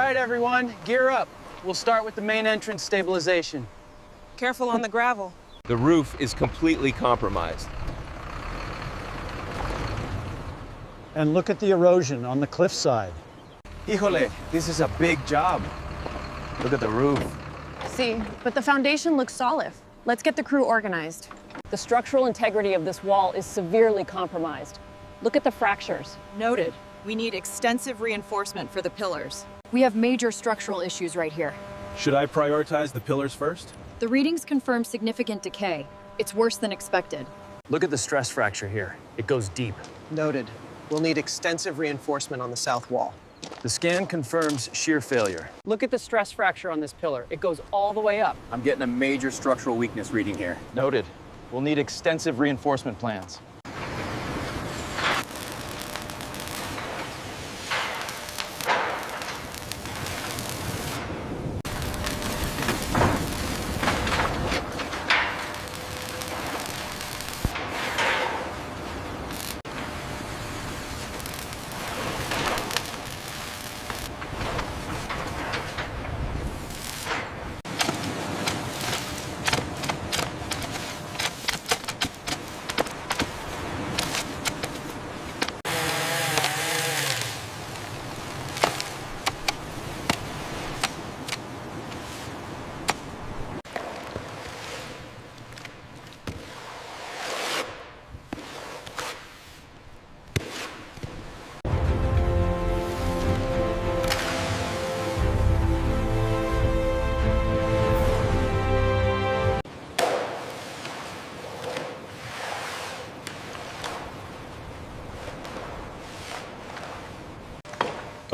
right, everyone, gear up. We'll start with the main entrance stabilization. Careful on the gravel. The roof is completely compromised. And look at the erosion on the cliffside. Híjole, this is a big job. Look at the roof. See, but the foundation looks solid. Let's get the crew organized. The structural integrity of this wall is severely compromised. Look at the fractures. Noted. We need extensive reinforcement for the pillars. We have major structural issues right here. Should I prioritize the pillars first? The readings confirm significant decay. It's worse than expected. Look at the stress fracture here. It goes deep. Noted. We'll need extensive reinforcement on the south wall. The scan confirms shear failure. Look at the stress fracture on this pillar. It goes all the way up. I'm getting a major structural weakness reading here. Noted. We'll need extensive reinforcement plans.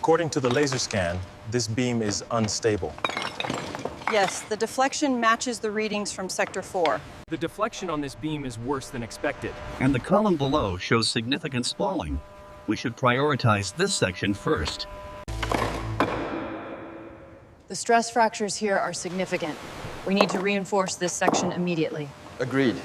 According to the laser scan, this beam is unstable. Yes, the deflection matches the readings from Sector 4. The deflection on this beam is worse than expected. And the column below shows significant spalling. We should prioritize this section first. The stress fractures here are significant. We need to reinforce this section immediately. Agreed.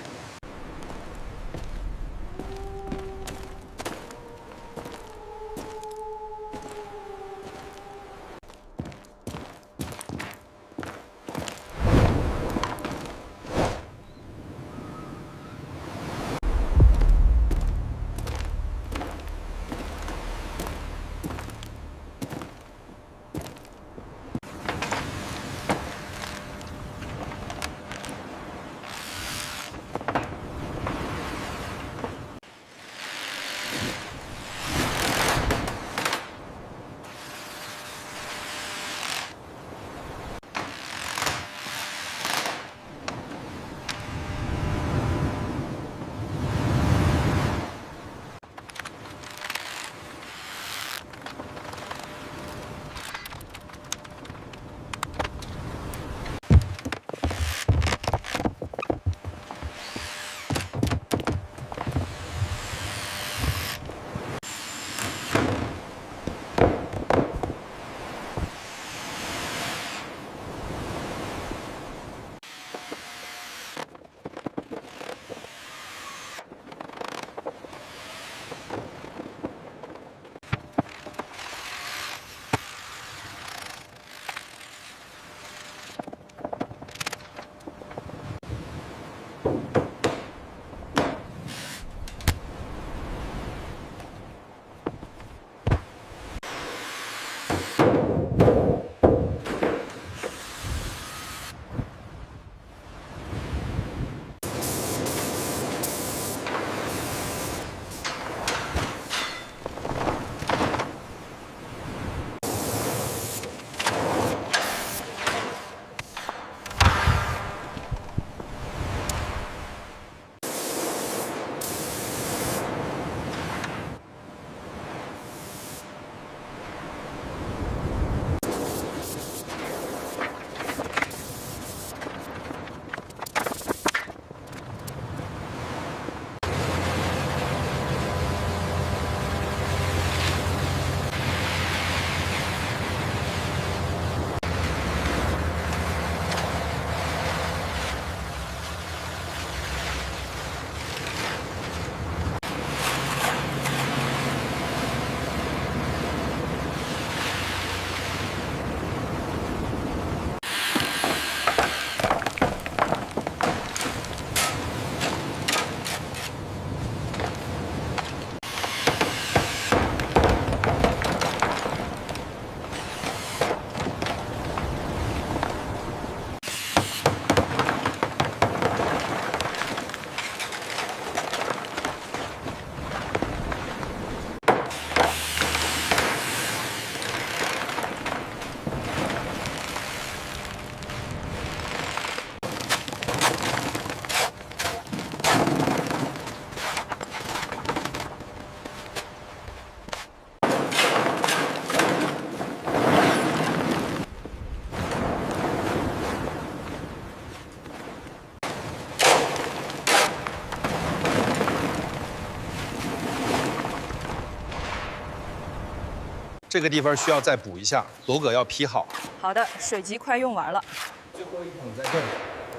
这个地方需要再补一下，楼阁要劈好。好的，水机快用完了。最后一桶在这里，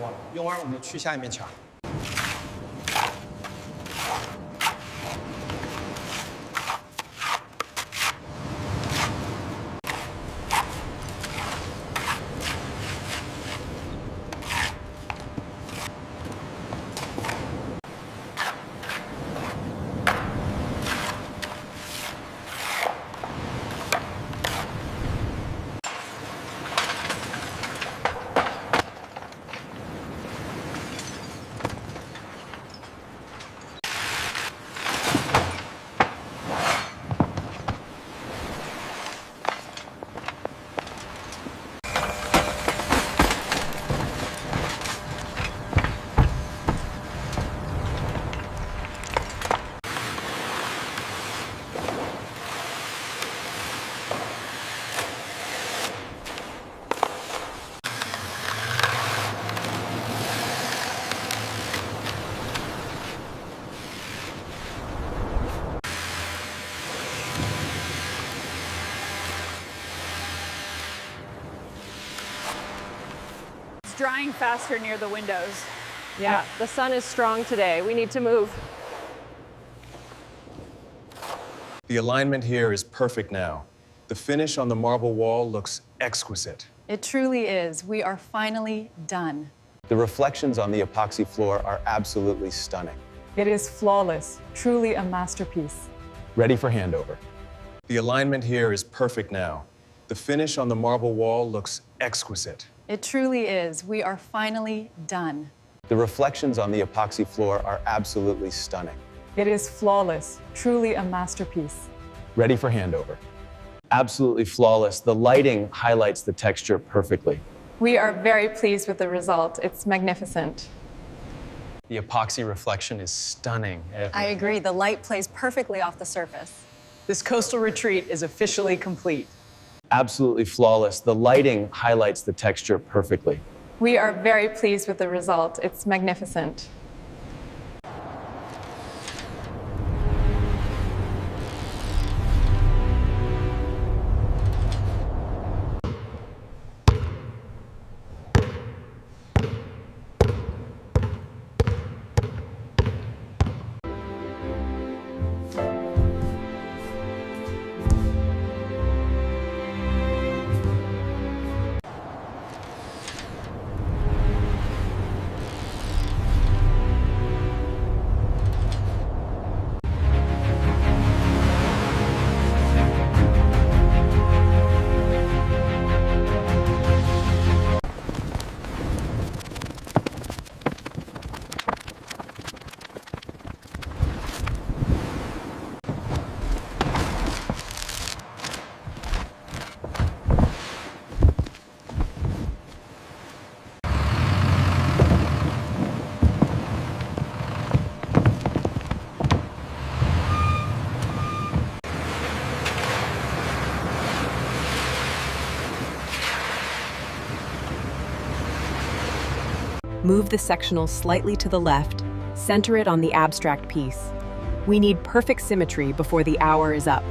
哇，用完我们去下一面墙。Drying faster near the windows. Yeah, the sun is strong today. We need to move. The alignment here is perfect now. The finish on the marble wall looks exquisite. It truly is. We are finally done. The reflections on the epoxy floor are absolutely stunning. It is flawless, truly a masterpiece. Ready for handover. The alignment here is perfect now. The finish on the marble wall looks exquisite. It truly is. We are finally done. The reflections on the epoxy floor are absolutely stunning. It is flawless, truly a masterpiece. Ready for handover. Absolutely flawless. The lighting highlights the texture perfectly. We are very pleased with the result. It's magnificent. The epoxy reflection is stunning. I agree. The light plays perfectly off the surface. This coastal retreat is officially complete. Absolutely flawless. The lighting highlights the texture perfectly. We are very pleased with the result. It's magnificent. Move the sectional slightly to the left, center it on the abstract piece. We need perfect symmetry before the hour is up.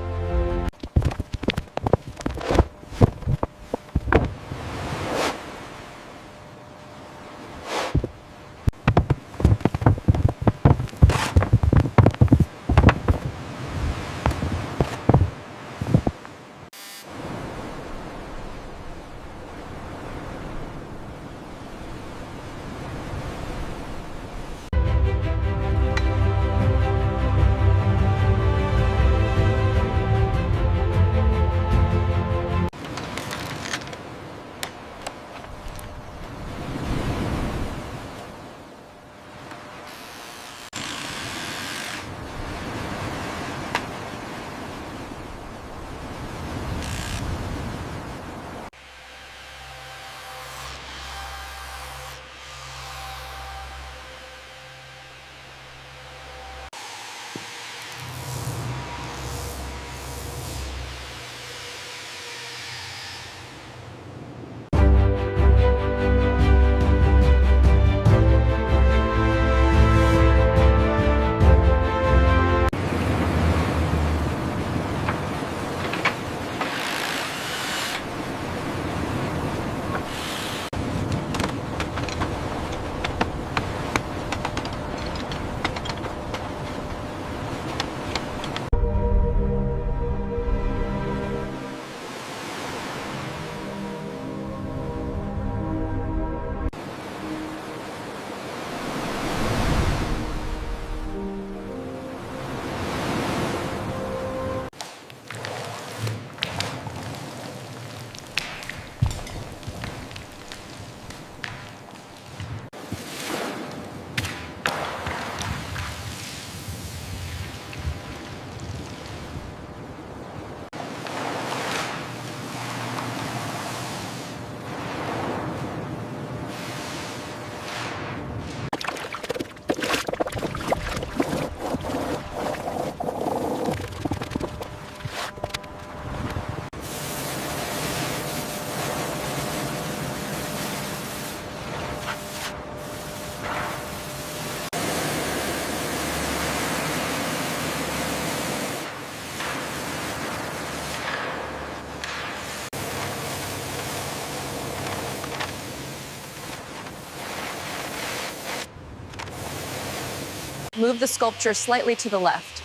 Move the sculpture slightly to the left.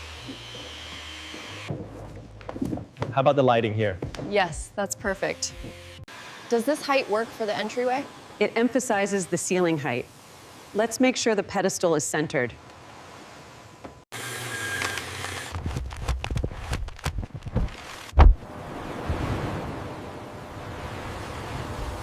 How about the lighting here? Yes, that's perfect. Does this height work for the entryway? It emphasizes the ceiling height. Let's make sure the pedestal is centered.